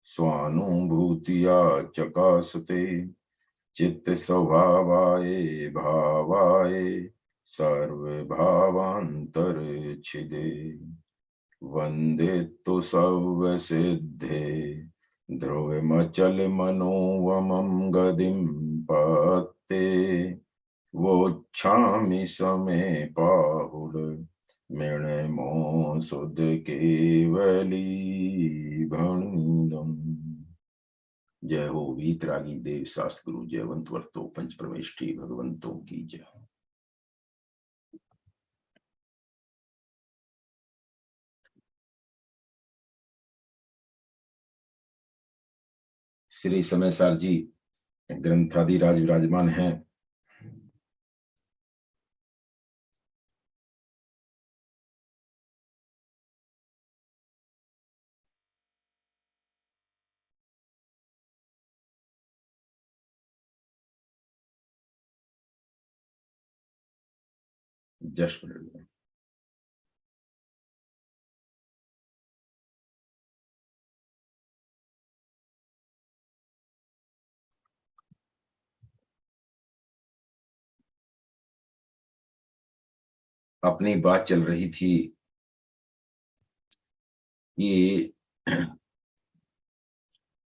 स्वानुभूतिया चकासते चित्त स्वभावाय भावाय सर्वभावांतर छिदे वंदे तो सर्वसिद्धे ध्रुवमचल मनोवमं गदिं पत्ते वोच्छामि समे पाहुल मृणमो सुध केवली भणुदम्। जय हो वीतरागी देव शास्त्र गुरु जयवंत वर्तो पंच परमेष्ठी भगवंतों की जय। श्री समय सार जी ग्रंथादिराज विराजमान हैं। जस्ट अपनी बात चल रही थी कि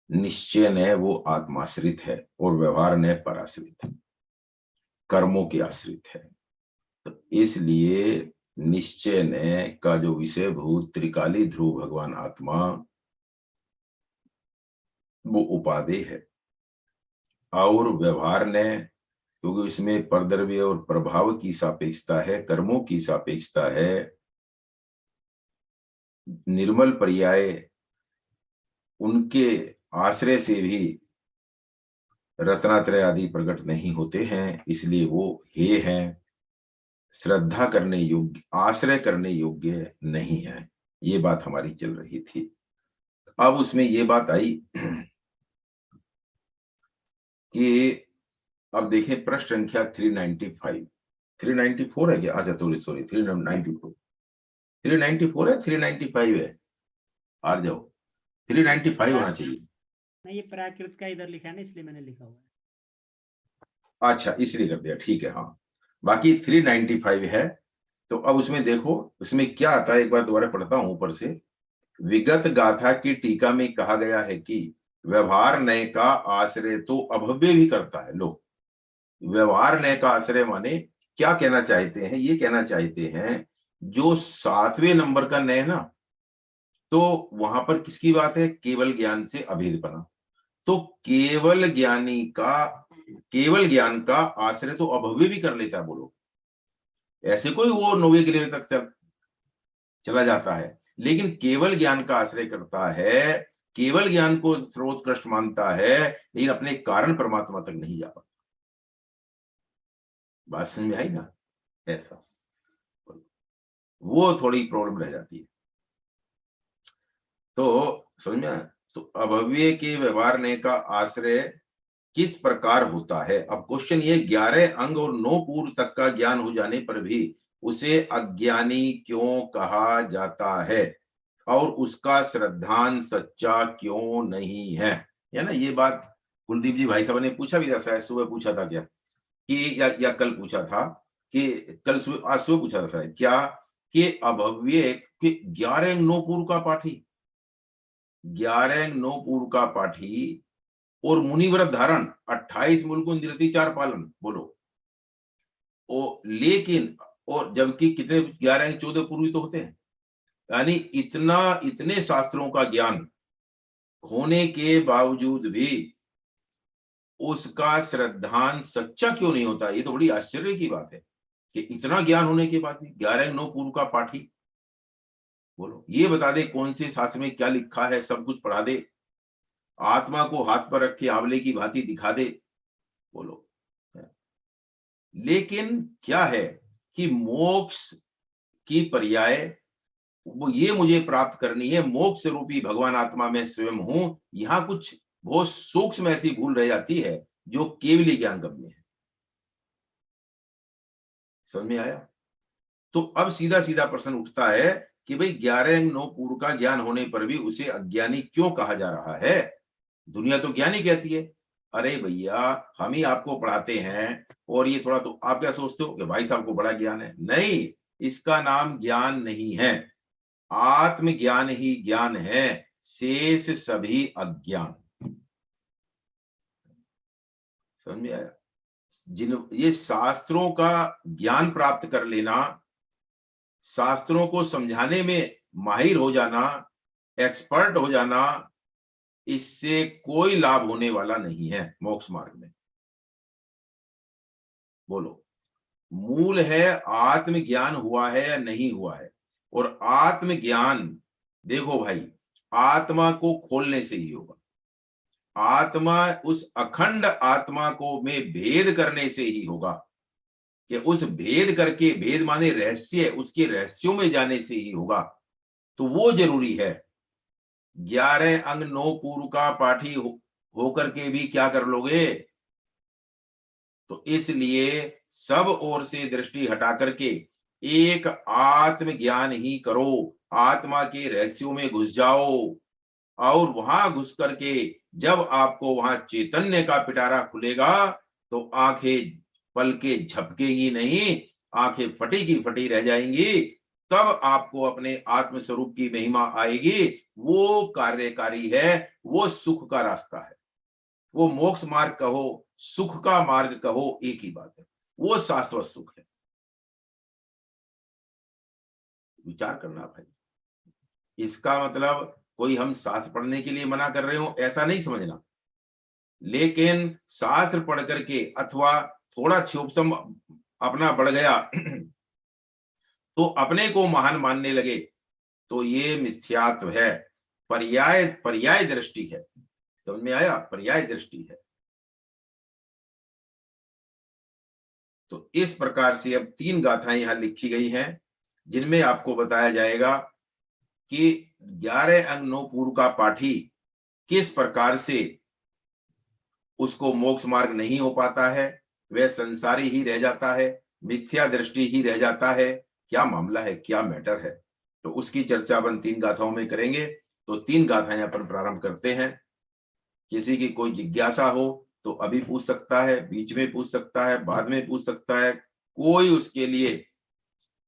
निश्चय न वो आत्माश्रित है और व्यवहार न पराश्रित है, कर्मों के आश्रित है। तो इसलिए निश्चय न का जो विषय भूत त्रिकाली ध्रुव भगवान आत्मा वो उपादेय है और व्यवहार ने, क्योंकि इसमें परद्रव्य और प्रभाव की सापेक्षता है, कर्मों की सापेक्षता है, निर्मल पर्याय उनके आश्रय से भी रत्नात्रय आदि प्रकट नहीं होते हैं, इसलिए वो हे हैं, श्रद्धा करने योग्य, आश्रय करने योग्य नहीं है। ये बात हमारी चल रही थी। अब उसमें ये बात आई कि अब देखें प्रश्न संख्या 395 394 है क्या? अच्छा सॉरी 394 394 है 395 है, हार जाओ 395 होना चाहिए। नहीं, ये प्राकृत का इधर लिखा है ना, इसलिए मैंने लिखा हुआ है। अच्छा इसलिए कर दिया, ठीक है। हाँ बाकी 395 है। तो अब उसमें देखो उसमें क्या आता है, एक बार दोबारा पढ़ता हूं ऊपर से। विगत गाथा की टीका में कहा गया है कि व्यवहार नय का आश्रय तो अभव्य भी करता है। लो, व्यवहार नय का आश्रय माने क्या कहना चाहते हैं? ये कहना चाहते हैं जो 7वें नंबर का नय ना, तो वहां पर किसकी बात है? केवल ज्ञान से अभेदपना। तो केवल ज्ञान का आश्रय तो अभव्य भी कर लेता है। बोलो, ऐसे कोई वो 9वें ग्रह तक चला जाता है, लेकिन केवल ज्ञान का आश्रय करता है, केवल ज्ञान को सर्वोत्कृष्ट मानता है, लेकिन अपने कारण परमात्मा तक नहीं जा पाता। बात समझ में आई ना? ऐसा वो थोड़ी प्रॉब्लम रह जाती है। तो समझ में? तो अभव्य के व्यवहार ने का आश्रय किस प्रकार होता है? अब क्वेश्चन ये, 11 अंग और 9 पूर्व तक का ज्ञान हो जाने पर भी उसे अज्ञानी क्यों कहा जाता है और उसका श्रद्धान सच्चा क्यों नहीं है? या ना, ये बात कुलदीप जी भाई साहब ने पूछा भी था, शायद सुबह पूछा था क्या कि या कल पूछा था कि कल सुबह, आज सुबह पूछा था शायद क्या कि अभव्य कि 11 अंग 9 पूर्व का पाठी, 11 अंग 9 पूर्व का पाठी और मुनिव्रत धारण, 28 मुल्क निरति 4 पालन। बोलो, ओ लेकिन और जबकि कितने 11 14 पूर्वी तो होते हैं, यानी इतने शास्त्रों का ज्ञान होने के बावजूद भी उसका श्रद्धान सच्चा क्यों नहीं होता? ये तो बड़ी आश्चर्य की बात है कि इतना ज्ञान होने के बाद भी 11 9 पूर्व का पाठी, बोलो ये बता दे कौन से शास्त्र में क्या लिखा है, सब कुछ पढ़ा दे, आत्मा को हाथ पर रख के आंवले की भांति दिखा दे। बोलो, लेकिन क्या है कि मोक्ष की पर्याय वो ये मुझे प्राप्त करनी है, मोक्ष रूपी भगवान आत्मा में स्वयं हूं। यहां कुछ बहुत सूक्ष्म ऐसी भूल रह जाती है जो केवली ज्ञान गम्य है। समझ में आया? तो अब सीधा सीधा प्रश्न उठता है कि भाई 11 अंग 9 पूर्व का ज्ञान होने पर भी उसे अज्ञानी क्यों कहा जा रहा है? दुनिया तो ज्ञानी कहती है। अरे भैया, हम ही आपको पढ़ाते हैं और ये थोड़ा, तो आप क्या सोचते हो कि भाई साहब को बड़ा ज्ञान है? नहीं, इसका नाम ज्ञान नहीं है। आत्मज्ञान ही ज्ञान है, शेष सभी अज्ञान। समझ में आया? ये शास्त्रों का ज्ञान प्राप्त कर लेना, शास्त्रों को समझाने में माहिर हो जाना, एक्सपर्ट हो जाना, इससे कोई लाभ होने वाला नहीं है मोक्ष मार्ग में। बोलो, मूल है आत्मज्ञान हुआ है या नहीं हुआ है। और आत्मज्ञान, देखो भाई, आत्मा को खोलने से ही होगा। आत्मा, उस अखंड आत्मा को में भेद करने से ही होगा, कि उस भेद करके, भेद माने रहस्य, उसके रहस्यों में जाने से ही होगा। तो वो जरूरी है। 11 अंग 9 पूर्व का पाठी होकर के भी क्या कर लोगे? तो इसलिए सब ओर से दृष्टि हटा करके एक आत्मज्ञान ही करो। आत्मा के रहस्यों में घुस जाओ, और वहां घुस करके जब आपको वहां चैतन्य का पिटारा खुलेगा, तो आंखें पलके झपकेगी नहीं, आंखें फटी की फटी रह जाएंगी। तब आपको अपने आत्म स्वरूप की महिमा आएगी। वो कार्यकारी है, वो सुख का रास्ता है। वो मोक्ष मार्ग कहो, सुख का मार्ग कहो, एक ही बात है। वो शाश्वत सुख है। विचार करना भाई। इसका मतलब कोई हम शास्त्र पढ़ने के लिए मना कर रहे हो ऐसा नहीं समझना। लेकिन शास्त्र पढ़ करके अथवा थोड़ा क्षोभसम अपना बढ़ गया तो अपने को महान मानने लगे, तो ये मिथ्यात्व है। पर्याय पर्याय दृष्टि है। समझ में आया? पर्याय दृष्टि है। तो इस प्रकार से अब 3 गाथाएं यहां लिखी गई हैं, जिनमें आपको बताया जाएगा कि 11 अंग 9 पूर्व का पाठी किस प्रकार से उसको मोक्ष मार्ग नहीं हो पाता है, वह संसारी ही रह जाता है, मिथ्या दृष्टि ही रह जाता है। क्या मामला है, क्या मैटर है, तो उसकी चर्चा अपन 3 गाथाओं में करेंगे। तो 3 गाथाएं अपन प्रारंभ करते हैं। किसी की कोई जिज्ञासा हो तो अभी पूछ सकता है, बीच में पूछ सकता है, बाद में पूछ सकता है। कोई उसके लिए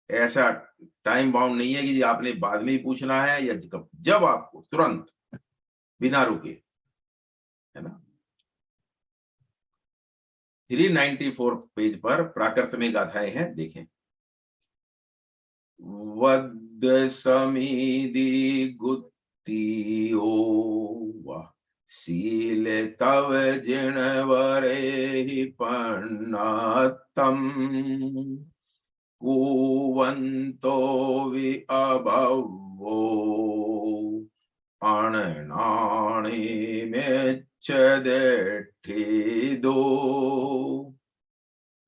ऐसा टाइम बाउंड नहीं है कि आपने बाद में ही पूछना है या जब आपको तुरंत, बिना रुके, है ना। 394 पेज पर प्राकृत में गाथाएं हैं, देखें। वद समीधि गुत्तियो वाह, शील तव जिणवरे पन्नातम, कुवंतो वि अभवो अणनाणि मेच्छदेठिदो,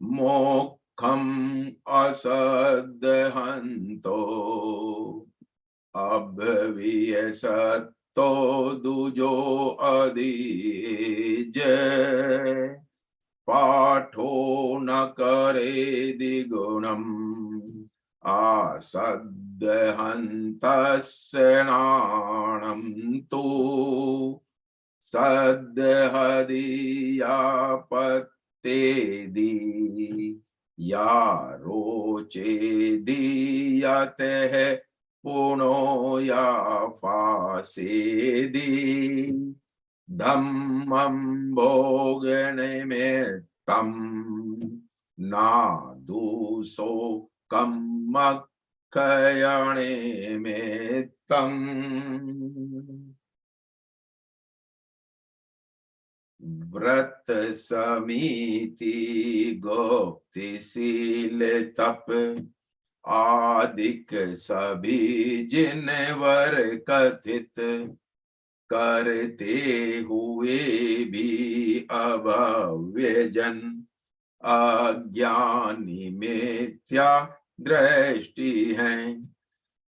मोक्षम असदहंतो अभवियसत्तो दुजो अदीज, पाठो न करे द्विगुणम आसद्हन्तस्य नाणं तु, सद्हदीयापत्तेदि या रोचे दीयते पुनो या फासेदि, धम्मं भोगनिमित्तं नादुसो कम्मखयनिमित्तं, व्रत समिति गोप्ति शील तप आदिक सभी जिनवर कथित, करते हुए भी अभव्यजन अज्ञानी मिथ्या दृष्टि है,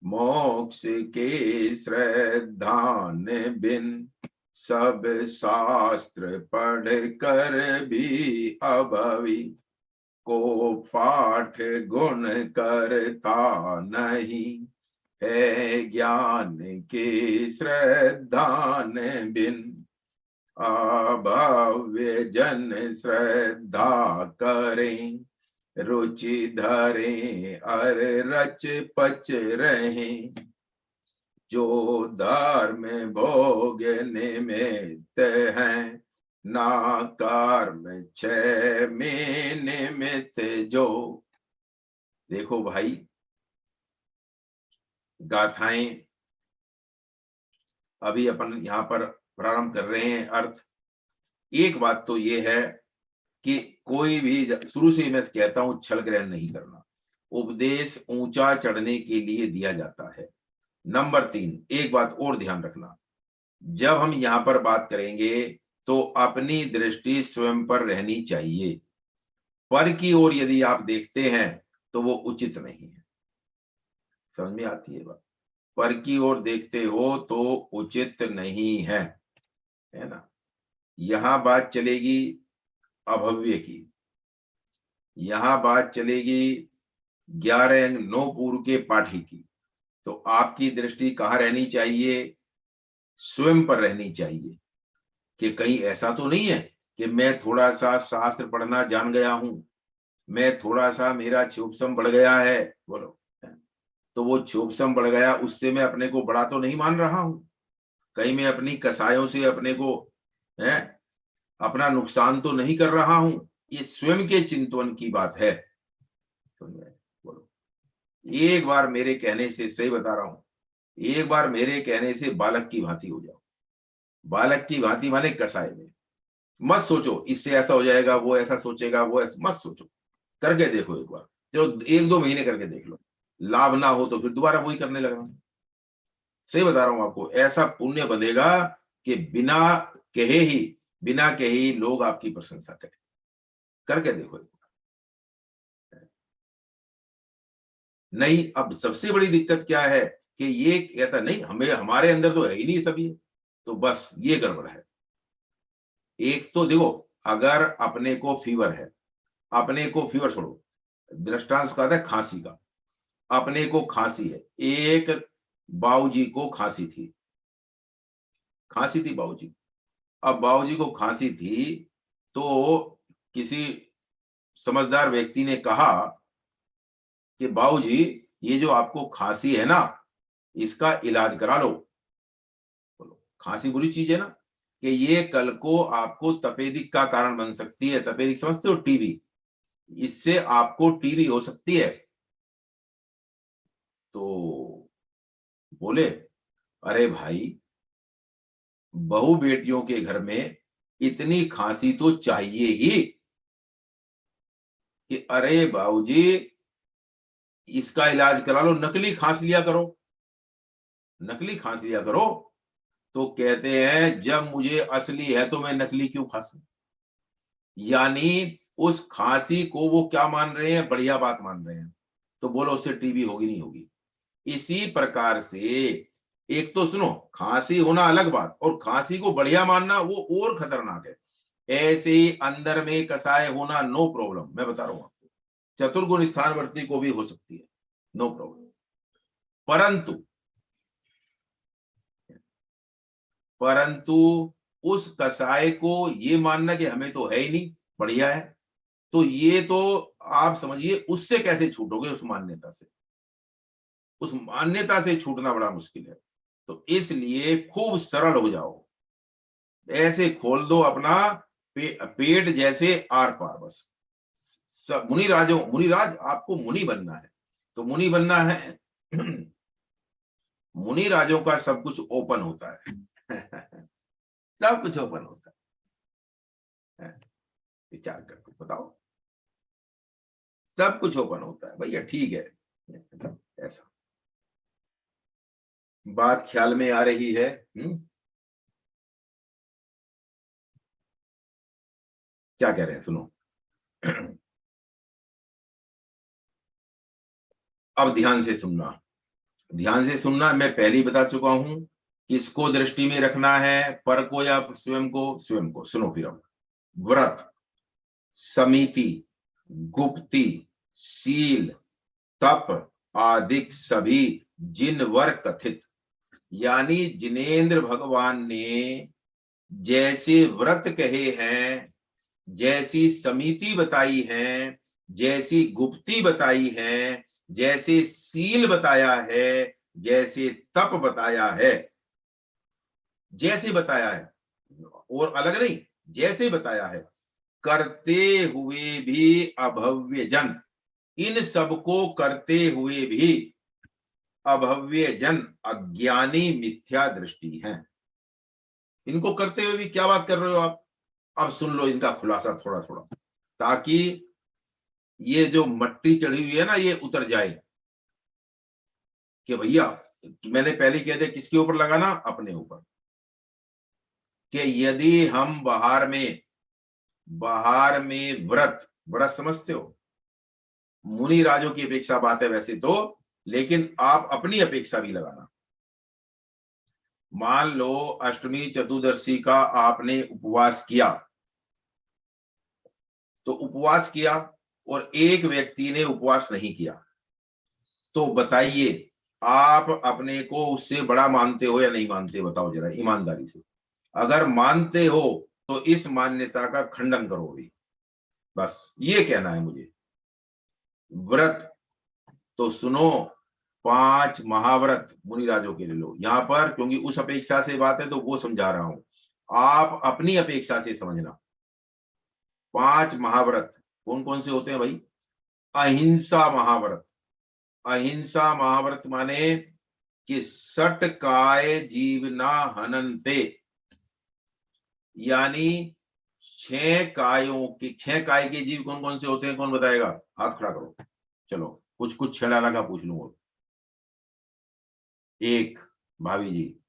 मोक्ष के श्रद्धान बिन सब शास्त्र पढ़ कर भी अभवी, को पाठ गुण करता नहीं, है ज्ञान के श्रद्धान बिन, अभव्य जन श्रद्धा करें, रुचि धरें अर रच पच रहें, जो धर्म भोग निमित्त हैं, ना कर्म क्षय में निमित्त जो। देखो भाई, गाथाएं अभी अपन यहां पर प्रारंभ कर रहे हैं। अर्थ, एक बात तो ये है कि कोई भी, शुरू से मैं कहता हूं, छल ग्रहण नहीं करना। उपदेश ऊंचा चढ़ने के लिए दिया जाता है। नंबर 3, एक बात और ध्यान रखना, जब हम यहां पर बात करेंगे तो अपनी दृष्टि स्वयं पर रहनी चाहिए। पर की ओर यदि आप देखते हैं तो वो उचित नहीं है। समझ में आती है बात? पर की ओर देखते हो तो उचित नहीं है ना। यहां बात चलेगी अभव्य की, यहां बात चलेगी 11 अंग 9 पूर्व के पाठी की। तो आपकी दृष्टि कहाँ रहनी चाहिए? स्वयं पर रहनी चाहिए, कि कहीं ऐसा तो नहीं है कि मैं थोड़ा सा शास्त्र पढ़ना जान गया हूं, मैं थोड़ा सा, मेरा क्षोभसम बढ़ गया है, बोलो, तो वो क्षोभसम बढ़ गया उससे मैं अपने को बड़ा तो नहीं मान रहा हूं, कहीं मैं अपनी कसायों से अपने को है अपना नुकसान तो नहीं कर रहा हूं। ये स्वयं के चिंतन की बात है। बोलो, एक बार मेरे कहने से, सही बता रहा हूं, एक बार मेरे कहने से बालक की भांति हो जाओ। बालक की भांति माने कसाय में। मत सोचो इससे ऐसा हो जाएगा, वो ऐसा सोचेगा, वो ऐसा मत सोचो। करके देखो एक बार, चलो 1-2 महीने करके देख लो, लाभ ना हो तो फिर दोबारा वही करने लगना। सही बता रहा हूं आपको, ऐसा पुण्य बंधेगा कि बिना कहे ही लोग आपकी प्रशंसा करें। करके देखो एक बार। नहीं, अब सबसे बड़ी दिक्कत क्या है कि ये कहता नहीं, हमें हमारे अंदर तो है ही नहीं सभी, तो बस ये गड़बड़ है। एक तो देखो, अगर अपने को फीवर है, अपने को फीवर छोड़ो, दृष्टांत उसका आता है खांसी का। अपने को खांसी है, एक बाबूजी को खांसी थी, बाबूजी। अब बाबूजी को खांसी थी तो किसी समझदार व्यक्ति ने कहा कि बाबूजी, ये जो आपको खांसी है ना, इसका इलाज करा लो। बोलो, खांसी बुरी चीज है ना, कि ये कल को आपको तपेदिक का कारण बन सकती है। तपेदिक समझते हो? टीबी, इससे आपको टीबी हो सकती है। तो बोले, अरे भाई, बहू बेटियों के घर में इतनी खांसी तो चाहिए ही कि अरे बाबूजी, इसका इलाज करा लो, नकली खांस लिया करो, नकली खांस लिया करो। तो कहते हैं, जब मुझे असली है तो मैं नकली क्यों खांसूं? यानी उस खांसी को वो क्या मान रहे हैं? बढ़िया बात मान रहे हैं। तो बोलो, उससे टीबी होगी नहीं होगी? इसी प्रकार से, एक तो सुनो, खांसी होना अलग बात, और खांसी को बढ़िया मानना वो और खतरनाक है। ऐसे ही अंदर में कसाय होना, नो प्रॉब्लम, मैं बता रहा हूं आपको, चतुर्गुण स्थानवर्ती को भी हो सकती है, नो प्रॉब्लम। परंतु उस कसाय को ये मानना कि हमें तो है ही नहीं, बढ़िया है, तो ये तो आप समझिए, उससे कैसे छूटोगे? उस मान्यता से, उस मान्यता से छूटना बड़ा मुश्किल है। तो इसलिए खूब सरल हो जाओ, ऐसे खोल दो अपना पेट जैसे आर पार, बस। मुनिराज आपको मुनि बनना है, तो मुनि बनना है मुनि राजों का सब कुछ ओपन होता है सब कुछ ओपन होता है। विचार करके बताओ, सब कुछ ओपन होता है भैया, ठीक है। ऐसा बात ख्याल में आ रही है? क्या कह रहे हैं, सुनो अब ध्यान से सुनना, ध्यान से सुनना। मैं पहले ही बता चुका हूं, किसको दृष्टि में रखना है, पर को या स्वयं को? स्वयं को। सुनो फिर अब, व्रत, समिति, गुप्ती, शील, तप आदि सभी जिनवर कथित, यानी जिनेंद्र भगवान ने जैसे व्रत कहे हैं, जैसी समिति बताई है, जैसी गुप्ती बताई है, जैसे सील बताया है, जैसे तप बताया है, जैसे बताया है और अलग नहीं, जैसे बताया है, करते हुए भी अभव्य जन, इन सबको करते हुए भी अभव्य जन अज्ञानी मिथ्या दृष्टि है। इनको करते हुए भी क्या बात कर रहे हो आप? अब सुन लो इनका खुलासा थोड़ा थोड़ा, ताकि ये जो मट्टी चढ़ी हुई है ना ये उतर जाए कि भैया, मैंने पहले कह दिया किसके ऊपर लगाना, अपने ऊपर, कि यदि हम बाहर में व्रत, व्रत समझते हो, मुनि राजों की अपेक्षा बात है वैसे तो, लेकिन आप अपनी अपेक्षा भी लगाना। मान लो अष्टमी चतुर्दशी का आपने उपवास किया, तो उपवास किया और एक व्यक्ति ने उपवास नहीं किया, तो बताइए आप अपने को उससे बड़ा मानते हो या नहीं मानते? बताओ जरा ईमानदारी से। अगर मानते हो तो इस मान्यता का खंडन करो भी, बस ये कहना है मुझे। व्रत तो सुनो, 5 महाव्रत मुनिराजों के ले लो यहां पर, क्योंकि उस अपेक्षा से बात है तो वो समझा रहा हूं, आप अपनी अपेक्षा से समझना। 5 महाव्रत कौन कौन से होते हैं भाई? अहिंसा महाव्रत। अहिंसा महाव्रत माने कि सट काय जीव ना हनन्ते, यानी 6 काय के जीव कौन कौन से होते हैं? कौन बताएगा? हाथ खड़ा करो। चलो कुछ कुछ छेड़ा लगा पूछ लूंगा। 1 भाभी जी,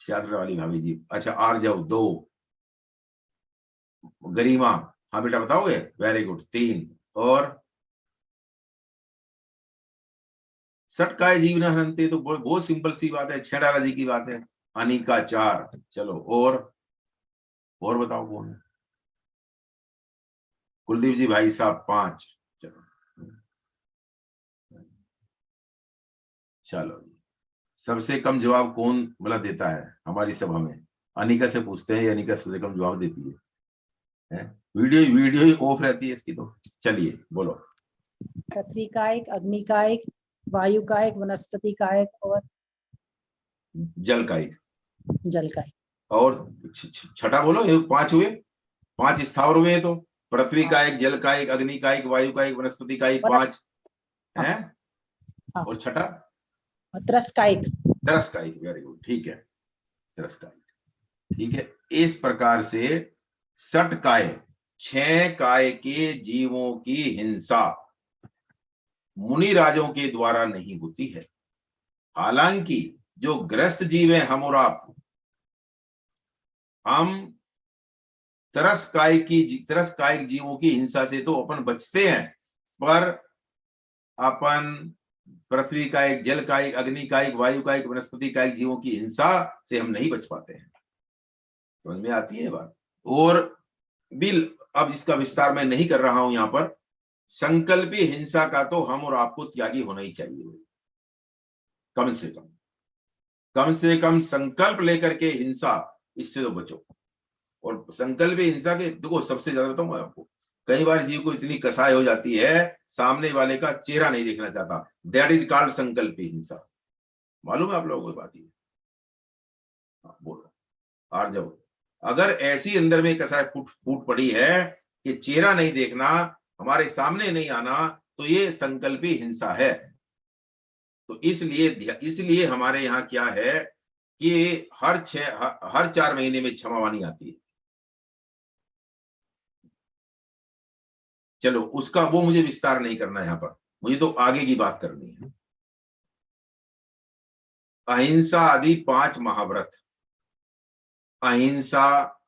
शास्त्र वाली भाभी जी। अच्छा आर जाओ 2, गरिमा, हाँ बेटा बताओगे? Very good. 3 और सटकाए जीव न हनते, तो बहुत सिंपल सी बात है, छेड़ाला जी की बात है। अनिका 4। चलो और बताओ कौन है? कुलदीप जी भाई साहब 5। चलो चलो सबसे कम जवाब कौन मतलब देता है हमारी सभा में? अनिका से पूछते हैं, अनिका सबसे कम जवाब देती है? वीडियो ही ऑफ रहती है इसकी तो। चलिए बोलो। पृथ्वी का एक, अग्नि का एक, वायु का एक, वनस्पति का एक और जल का एक। जल का एक। और छठा बोलो, ये 5 हुए, 5 स्थावर हुए। तो पृथ्वी का एक, जल का एक, अग्नि का एक, वायु का एक, वनस्पति का एक, 5 है। और छठा तरस का एक। तरस का एक। वेरी गुड, ठीक है, तरस का एक, ठीक है। इस प्रकार से सट काय, 6 काय के जीवों की हिंसा मुनि राजों के द्वारा नहीं होती है। हालांकि जो ग्रस्त जीव है, हम और आप, हम तरस कायिक जीवों की हिंसा से तो अपन बचते हैं, पर अपन पृथ्वी का एक, जल का एक, अग्नि का एक, वायु का एक, वनस्पति का एक जीवों की हिंसा से हम नहीं बच पाते हैं। समझ में आती है बात? और बिल अब इसका विस्तार मैं नहीं कर रहा हूं यहां पर। संकल्पी हिंसा का तो हम और आपको त्यागी होना ही चाहिए, कम से कम संकल्प लेकर के हिंसा, इससे तो बचो। और संकल्प हिंसा के देखो, सबसे ज्यादा बताऊंगा आपको, कई बार जीव को इतनी कसाई हो जाती है, सामने वाले का चेहरा नहीं देखना चाहता। दैट इज कॉल्ड संकल्प हिंसा। मालूम है आप लोगों को बात? ये बोलो आर जाओ। अगर ऐसी अंदर में कसाई फूट पड़ी है कि चेहरा नहीं देखना, हमारे सामने नहीं आना, तो ये संकल्पी हिंसा है। तो इसलिए हमारे यहाँ क्या है कि हर 4 महीने में क्षमावाणी आती है। चलो उसका वो मुझे विस्तार नहीं करना है यहाँ पर, मुझे तो आगे की बात करनी है। अहिंसा आदि 5 महाव्रत, अहिंसा,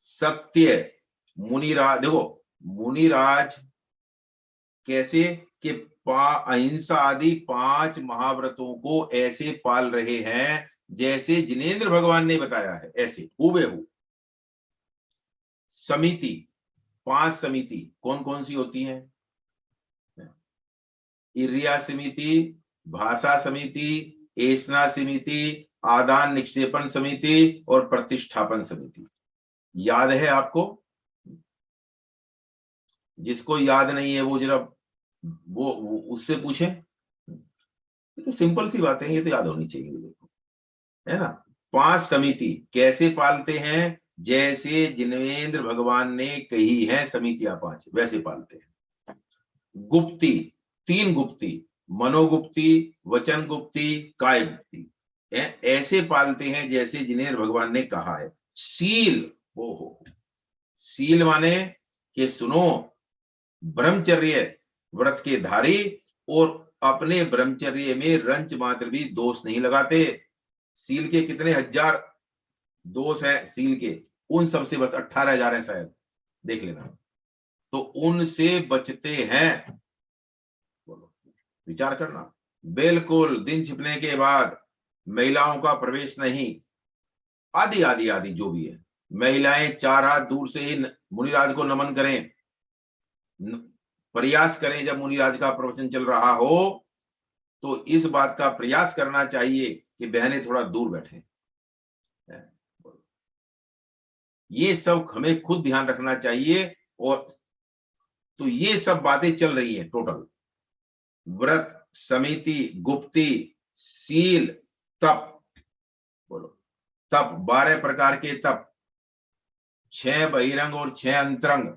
सत्य, मुनिराज, देखो मुनिराज कैसे कि अहिंसा आदि 5 महाव्रतों को ऐसे पाल रहे हैं जैसे जिनेंद्र भगवान ने बताया है, ऐसे हूबहू। समिति, 5 समिति कौन कौन सी होती है? इर्रिया समिति, भाषा समिति, एसना समिति, आदान निक्षेपण समिति और प्रतिष्ठापन समिति। याद है आपको? जिसको याद नहीं है वो जरा वो उससे पूछे। ये तो सिंपल सी बात है, ये तो याद होनी चाहिए। देखो, है ना। 5 समिति कैसे पालते हैं? जैसे जिनेंद्र भगवान ने कही है समितियां 5, वैसे पालते हैं। गुप्ती, 3 गुप्ती, मनोगुप्ती, वचन गुप्ती, काय गुप्ती, ऐसे पालते हैं जैसे जिनेंद्र भगवान ने कहा है। सील, ओहो, सील माने कि सुनो, ब्रह्मचर्य व्रत के धारी और अपने ब्रह्मचर्य में रंच मात्र भी दोष नहीं लगाते। सील के कितने हजार दोष है सील के, उन सब से बस 18,000 है शायद, देख लेना। तो उनसे बचते हैं। बोलो, विचार करना। बिल्कुल दिन छिपने के बाद महिलाओं का प्रवेश नहीं, आदि आदि आदि जो भी है। महिलाएं 4 हाथ दूर से ही मुनिराज को नमन करें, प्रयास करें। जब मुनिराज का प्रवचन चल रहा हो तो इस बात का प्रयास करना चाहिए कि बहनें थोड़ा दूर बैठें। ये सब हमें खुद ध्यान रखना चाहिए। और तो ये सब बातें चल रही हैं टोटल। व्रत, समिति, गुप्ती, सील, तप। बोलो, तप 12 प्रकार के तप, 6 बहिरंग और 6 अंतरंग।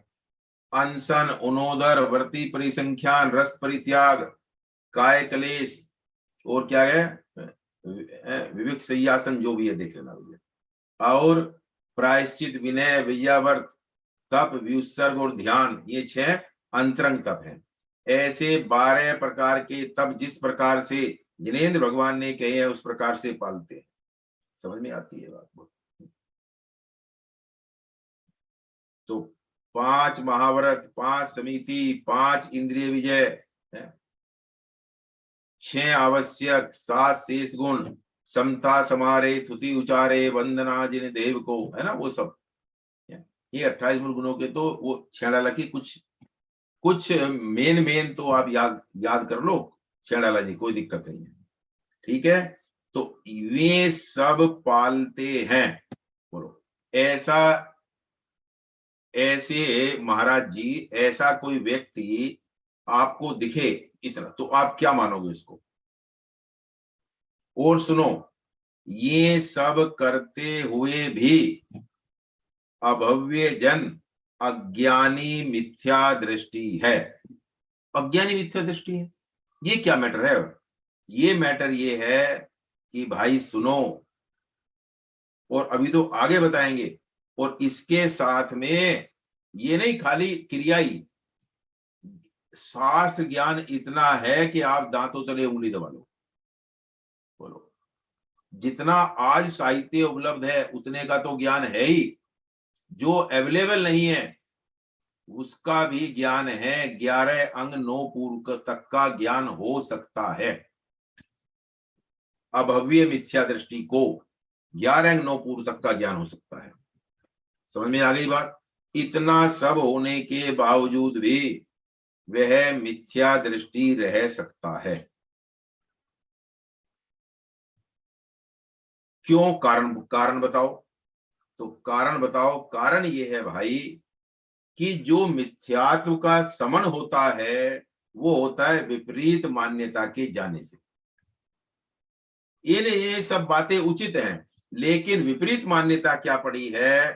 अनशन, उनोदर, व्रति परिसंख्यान, रस परित्याग, काय क्लेश, और क्या है, विवेक सय्यासन, जो भी है देख लेना भैया। और प्रायश्चित, विनय, विद्यावर्त, तप, व्युत्सर्ग और ध्यान, ये 6 अंतरंग तप हैं। ऐसे 12 प्रकार के तप जिस प्रकार से जिनेंद्र भगवान ने कहे हैं उस प्रकार से पालते हैं। समझ में आती है बात? तो 5 महाव्रत, 5 समिति, 5 इंद्रिय विजय, 6 आवश्यक, 7 शेष गुण, समता, समारे, थुति उचारे, वंदना जिन देव को, है ना, वो सब। ये 28 मूल गुणों के तो वो छेड़ाला की कुछ मेन तो आप याद कर लो छेड़ाला जी, कोई दिक्कत नहीं है। ठीक है, तो ये सब पालते हैं। बोलो, ऐसे महाराज जी, ऐसा कोई व्यक्ति आपको दिखे इतना, तो आप क्या मानोगे इसको? और सुनो, ये सब करते हुए भी अभव्य जन अज्ञानी मिथ्या दृष्टि है। अज्ञानी मिथ्या दृष्टि है, ये क्या मैटर है? ये मैटर ये है कि भाई सुनो, और अभी तो आगे बताएंगे। और इसके साथ में ये नहीं खाली क्रिया ही, शास्त्र ज्ञान इतना है कि आप दांतों तले उंगली दबा लो। बोलो, जितना आज साहित्य उपलब्ध है उतने का तो ज्ञान है ही, जो अवेलेबल नहीं है उसका भी ज्ञान है। 11 अंग 9 पूर्व तक का ज्ञान हो सकता है। अभव्य मिथ्या दृष्टि को 11 अंग 9 पूर्व तक का ज्ञान हो सकता है। समझ में आ गई बात? इतना सब होने के बावजूद भी वह मिथ्या दृष्टि रह सकता है। क्यों? कारण बताओ। तो कारण बताओ। कारण ये है भाई कि जो मिथ्यात्व का समन होता है वो होता है विपरीत मान्यता के जाने से। ये सब बातें उचित हैं, लेकिन विपरीत मान्यता क्या पड़ी है?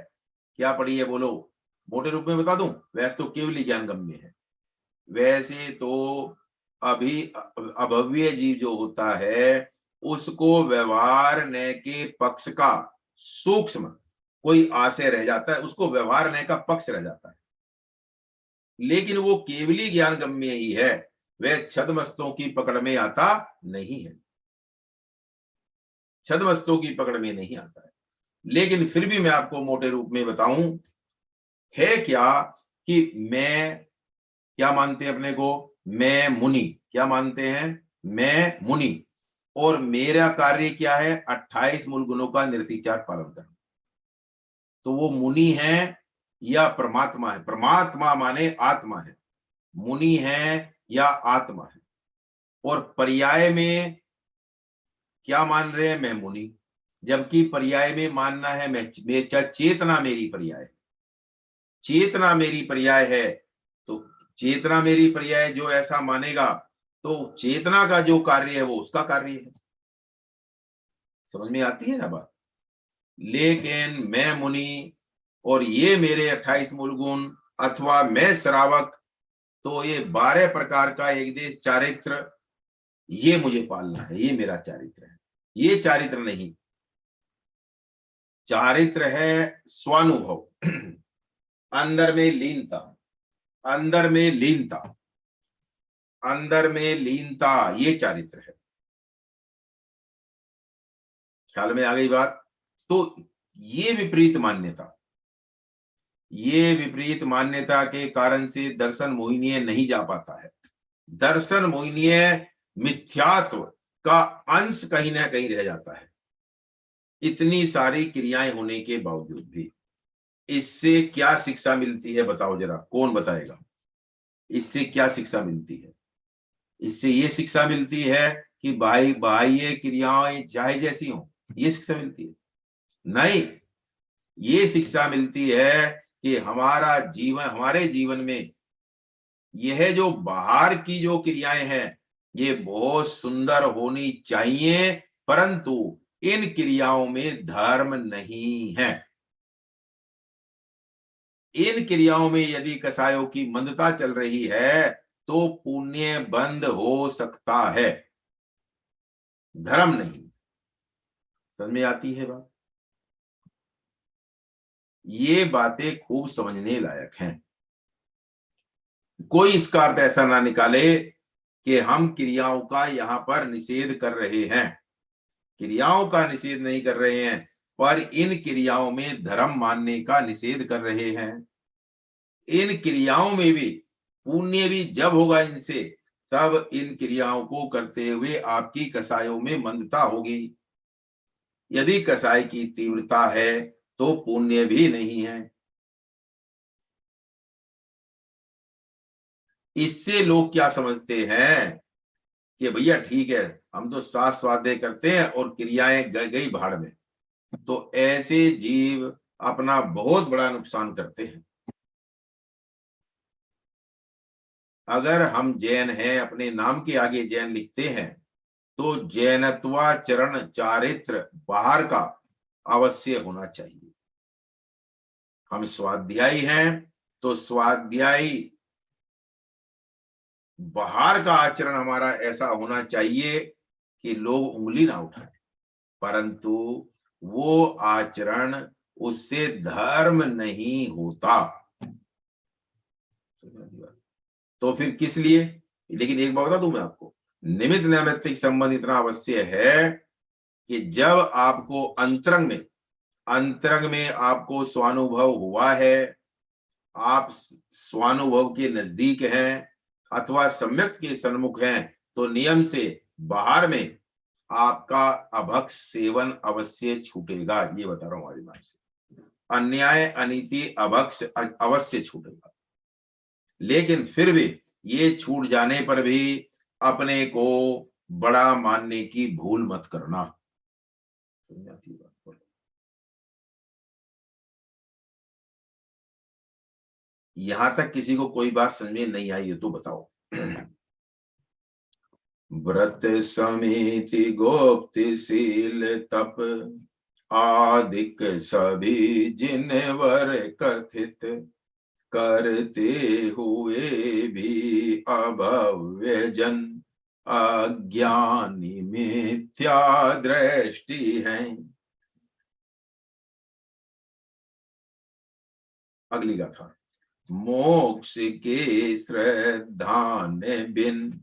क्या पड़ी है बोलो? मोटे रूप में बता दूं, वैसे तो केवल ज्ञान गम्य है। वैसे तो अभी अभव्य जीव जो होता है उसको व्यवहार न के पक्ष का सूक्ष्म कोई आशय रह जाता है, उसको व्यवहार न का पक्ष रह जाता है, लेकिन वो केवली ज्ञान गम्य ही है। वह छद्मस्तों की पकड़ में आता नहीं है, छद्मस्तों की पकड़ में नहीं आता है। लेकिन फिर भी मैं आपको मोटे रूप में बताऊं, है क्या कि मैं क्या मानते हैं अपने को? मैं मुनि। क्या मानते हैं? मैं मुनि। और मेरा कार्य क्या है? 28 मूल गुणों का निर्तिचार पालन करना। तो वो मुनि है या परमात्मा है? परमात्मा माने आत्मा है। मुनि है या आत्मा है? और पर्याय में क्या मान रहे हैं, मैं मुनि, जबकि पर्याय में मानना है मैं चेतना मेरी पर्याय, चेतना मेरी पर्याय है। तो चेतना मेरी पर्याय जो ऐसा मानेगा तो चेतना का जो कार्य है वो उसका कार्य है। समझ में आती है ना बात। लेकिन मैं मुनि और ये मेरे 28 मूल गुण अथवा मैं श्रावक, तो ये 12 प्रकार का एक देश चारित्र, ये मुझे पालना है, ये मेरा चारित्र है। ये चारित्र नहीं, चारित्र है स्वानुभव, अंदर में लीनता, अंदर में लीनता, अंदर में लीनता, ये चारित्र है। ख्याल में आ गई बात। तो ये विपरीत मान्यता, ये विपरीत मान्यता के कारण से दर्शन मोहिनीय नहीं जा पाता है। दर्शन मोहिनीय मिथ्यात्व का अंश कहीं ना कहीं रह जाता है, इतनी सारी क्रियाएं होने के बावजूद भी। इससे क्या शिक्षा मिलती है बताओ जरा, कौन बताएगा? इससे क्या शिक्षा मिलती है? इससे ये शिक्षा मिलती है कि बाह्य क्रियाएं चाहे जैसी हो, ये शिक्षा मिलती है? नहीं, ये शिक्षा मिलती है कि हमारा जीवन, हमारे जीवन में यह जो बाहर की जो क्रियाएं हैं ये बहुत सुंदर होनी चाहिए, परंतु इन क्रियाओं में धर्म नहीं है। इन क्रियाओं में यदि कसायों की मंदता चल रही है तो पुण्य बंद हो सकता है, धर्म नहीं। समझ में आती है बात? ये बातें खूब समझने लायक हैं। कोई इसका अर्थ ऐसा ना निकाले कि हम क्रियाओं का यहां पर निषेध कर रहे हैं। क्रियाओं का निषेध नहीं कर रहे हैं, पर इन क्रियाओं में धर्म मानने का निषेध कर रहे हैं। इन क्रियाओं में भी पुण्य भी जब होगा इनसे, तब इन क्रियाओं को करते हुए आपकी कसायों में मंदता होगी। यदि कसाय की तीव्रता है तो पुण्य भी नहीं है। इससे लोग क्या समझते हैं कि भैया ठीक है, हम तो साथ स्वाध्याय करते हैं और क्रियाएं गई भाड़ में। तो ऐसे जीव अपना बहुत बड़ा नुकसान करते हैं। अगर हम जैन हैं, अपने नाम के आगे जैन लिखते हैं, तो जैनत्वाचरण चारित्र बाहर का अवश्य होना चाहिए। हम स्वाध्यायी हैं तो स्वाध्यायी बाहर का आचरण हमारा ऐसा होना चाहिए कि लोग उंगली ना उठाएं, परंतु वो आचरण उससे धर्म नहीं होता। तो फिर किस लिए? लेकिन एक बात बता दूं मैं आपको, निमित्त नैमित्तिक संबंध इतना अवश्य है कि जब आपको अंतरंग में आपको स्वानुभव हुआ है, आप स्वानुभव के नजदीक हैं अथवा सम्यक के सन्मुख हैं, तो नियम से बाहर में आपका अभक्ष सेवन अवश्य छूटेगा। ये बता रहा हूं आज मैं आपसे, अन्याय अनीति अभक्ष अवश्य छूटेगा। लेकिन फिर भी ये छूट जाने पर भी अपने को बड़ा मानने की भूल मत करना। यहां तक किसी को कोई बात समझ में नहीं आई है तो बताओ। व्रत समिति गोप्तशील तप आदिक सभी जिनवर कथित, करते हुए भी अभव्य जन अज्ञानी मिथ्या दृष्टि है। अगली गाथा, मोक्ष के श्रद्धान बिन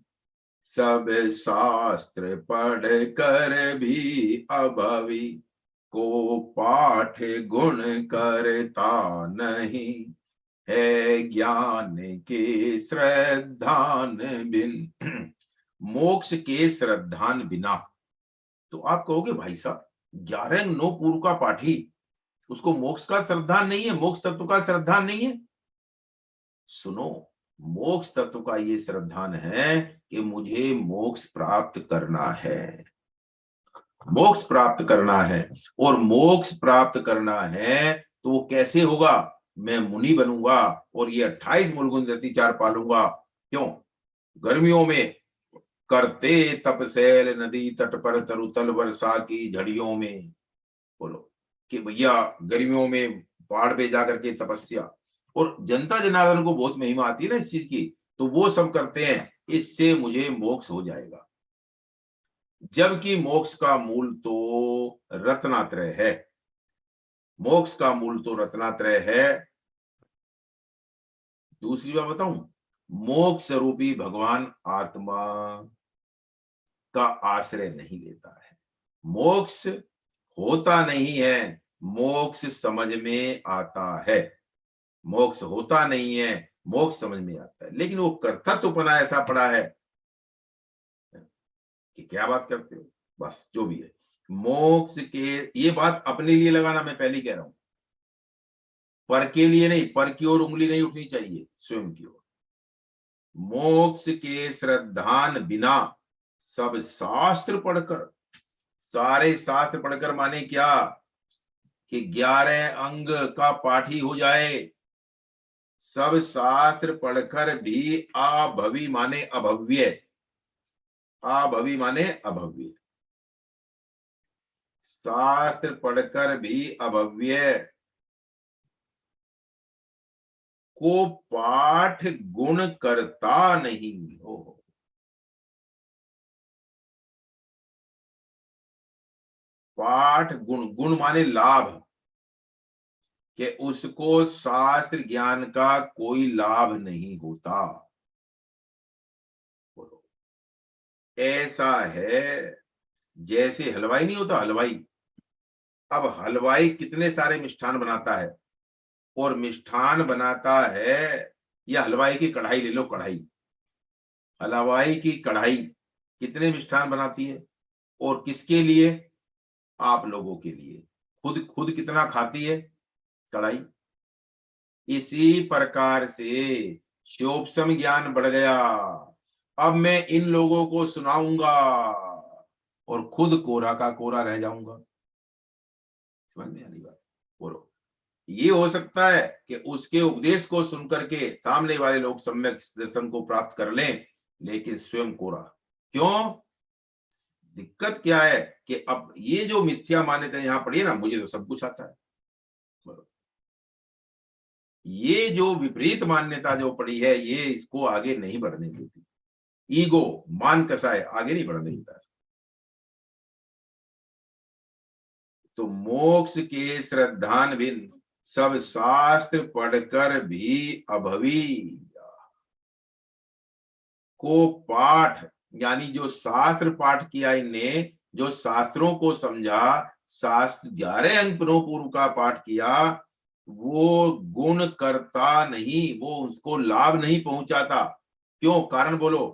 सब शास्त्र पढ़ कर भी अभवी, को पाठ गुण करता नहीं है ज्ञान के श्रद्धान बिन। मोक्ष के श्रद्धान बिना। तो आप कहोगे भाई साहब 11 पूर्व का पाठी, उसको मोक्ष का श्रद्धान नहीं है, मोक्ष तत्व का श्रद्धान नहीं है। सुनो, मोक्ष तत्व का ये श्रद्धान है कि मुझे मोक्ष प्राप्त करना है, मोक्ष प्राप्त करना है, और मोक्ष प्राप्त करना है तो वो कैसे होगा? मैं मुनि बनूंगा और ये 28 मूलगुण रति चार पालूंगा। क्यों? गर्मियों में करते तपसेल नदी तट पर तरुतल वर्षा की झड़ियों में, बोलो कि भैया गर्मियों में पहाड़ पे जाकर के तपस्या, और जनता जनार्दन को बहुत महिमा आती है ना इस चीज की, तो वो सब करते हैं, इससे मुझे मोक्ष हो जाएगा। जबकि मोक्ष का मूल तो रत्नात्रय है, मोक्ष का मूल तो रत्नात्रय है। दूसरी बात बताऊं, मोक्ष रूपी भगवान आत्मा का आश्रय नहीं लेता है। मोक्ष होता नहीं है, मोक्ष समझ में आता है। मोक्ष होता नहीं है, मोक्ष समझ में आता है, लेकिन वो कर्तृत्वपना ऐसा पड़ा है कि क्या बात करते हो, बस जो भी है। मोक्ष के, ये बात अपने लिए लगाना, मैं पहले कह रहा हूं, पर के लिए नहीं, पर की ओर उंगली नहीं उठनी चाहिए, स्वयं की ओर। मोक्ष के श्रद्धान बिना सब शास्त्र पढ़कर, सारे शास्त्र पढ़कर माने क्या कि 11 अंग का पाठी हो जाए, सब शास्त्र पढ़कर भी अभवी माने अभव्य, अभवी माने अभव्य, शास्त्र पढ़कर भी अभव्य को पाठ गुण करता नहीं हो। पाठ गुण, गुण माने लाभ, कि उसको शास्त्र ज्ञान का कोई लाभ नहीं होता। बोलो, ऐसा है जैसे हलवाई नहीं होता, हलवाई, अब हलवाई कितने सारे मिष्ठान बनाता है, और मिष्ठान बनाता है, या हलवाई की कढ़ाई ले लो, कढ़ाई, हलवाई की कढ़ाई कितने मिष्ठान बनाती है, और किसके लिए? आप लोगों के लिए। खुद खुद कितना खाती है कढ़ाई? इसी प्रकार से शोभसम ज्ञान बढ़ गया, अब मैं इन लोगों को सुनाऊंगा और खुद कोरा का कोरा रह जाऊंगा। समझ में आनी बात? बोलो, ये हो सकता है कि उसके उपदेश को सुनकर के सामने वाले लोग सम्यक दर्शन को प्राप्त कर लें, लेकिन स्वयं कोरा। क्यों? दिक्कत क्या है कि अब ये जो मिथ्या मान्यता यहाँ पड़ी है ना, मुझे तो सब कुछ आता है, ये जो विपरीत मान्यता जो पड़ी है, ये इसको आगे नहीं बढ़ने देती। ईगो, मान कसाय, आगे नहीं बढ़ने देता। तो मोक्ष के श्रद्धान बिन सब शास्त्र पढ़कर भी अभवी को पाठ, यानी जो शास्त्र पाठ किया इनने, जो शास्त्रों को समझा, शास्त्र 11 अंक पूर्व का पाठ किया, वो गुण करता नहीं, वो उसको लाभ नहीं पहुंचाता। क्यों? कारण बोलो।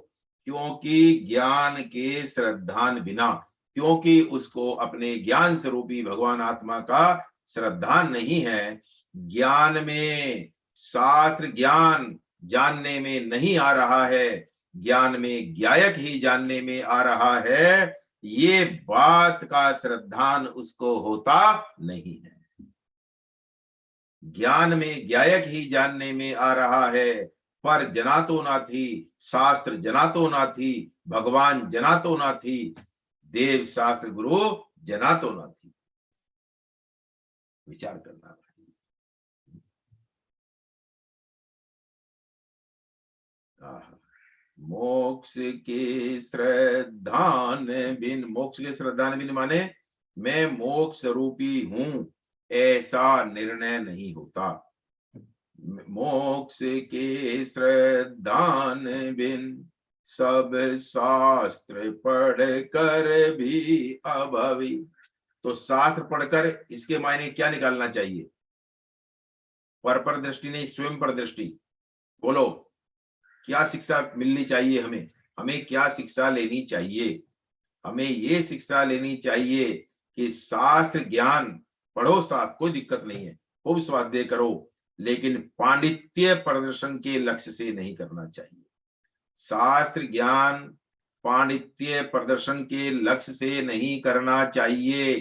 क्योंकि ज्ञान के श्रद्धान बिना, क्योंकि उसको अपने ज्ञान स्वरूपी भगवान आत्मा का श्रद्धान नहीं है, ज्ञान में, शास्त्र ज्ञान जानने में नहीं आ रहा है, ज्ञान में ज्ञायक ही जानने में आ रहा है, ये बात का श्रद्धान उसको होता नहीं है। ज्ञान में ज्ञायक ही जानने में आ रहा है, पर जनातो ना थी, शास्त्र जनातो ना थी, भगवान जनातो ना थी, देव शास्त्र गुरु जनातो ना थी। विचार करना। मोक्ष के श्रद्धान बिन, मोक्ष के श्रद्धान बिन माने मैं मोक्ष रूपी हूं, ऐसा निर्णय नहीं होता। मोक्ष के श्रद्धान बिन सब शास्त्र पढ़ कर भी अभवी। तो शास्त्र पढ़कर इसके मायने क्या निकालना चाहिए? पर दृष्टि नहीं, स्वयं पर दृष्टि। बोलो, क्या शिक्षा मिलनी चाहिए हमें? हमें क्या शिक्षा लेनी चाहिए? हमें ये शिक्षा लेनी चाहिए कि शास्त्र ज्ञान पढ़ो, शास्त्र कोई दिक्कत नहीं है, खूब स्वाध्याय करो, लेकिन पांडित्य प्रदर्शन के लक्ष्य से नहीं करना चाहिए। शास्त्र ज्ञान पांडित्य प्रदर्शन के लक्ष्य से नहीं करना चाहिए।